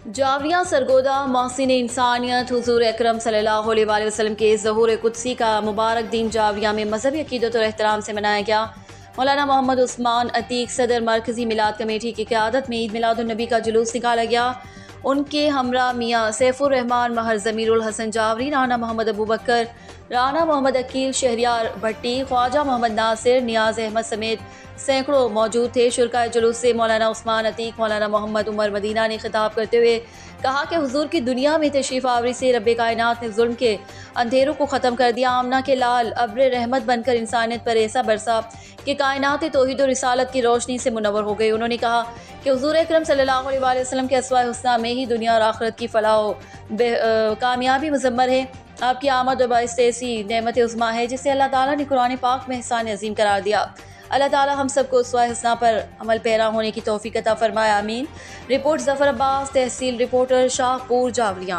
जावरिया सरगोदा मोहसिन इंसानियत हुजूर अकरम सल्लल्लाहु अलैहि वसल्लम के ज़हूर कुदसी का मुबारक दिन जावरिया में मजहबी अकीदत और एहतराम से मनाया गया। मौलाना मोहम्मद उस्मान अतीक सदर मरकज़ी मिलाद कमेटी की क़यादत में ईद मिलादुन्नबी का जुलूस निकाला गया। उनके हमरा मियाँ सैफुर रहमान महर ज़मीरुल हसन जावरी, राना मोहम्मद अबू बकर, राना मोहम्मद अकील शहरियार भट्टी, ख्वाजा मोहम्मद नासिर, नियाज अहमद समेत सैकड़ों मौजूद थे। शुरकाए जुलूस से मौलाना उस्मान अतीक, मौलाना मोहम्मद उमर मदीना ने खिताब करते हुए कहा कि हुजूर की दुनिया में तशरीफ़ आवरी से रब्बे कायनात ने जुल्म के अंधेरों को ख़त्म कर दिया। आमना के लाल अब्र रहमत बनकर इंसानियत पर ऐसा बरसा कि कायनात तौहीद और रिसालत की रोशनी से मुनव्वर हो गई। उन्होंने कहा कि हुजूर अकरम सल्लल्लाहु अलैहि वसल्लम के अस्वा हुस्ना में ही दुनिया और आखिरत की फलाह कामयाबी मुज़म्मर है। आपकी आमद और बाइस ऐसी नेमत उज़्मा है जिसे अल्लाह ताला ने कुरान पाक में एहसान अज़ीम करार दिया। अल्लाह ताला हम सबको अस्वा हुस्ना पर अमल पैरा होने की तौफीक अता फरमाए, आमीन। रिपोर्ट ज़फ़र अब्बास, तहसील रिपोर्टर, शाहपुर, जावरिया।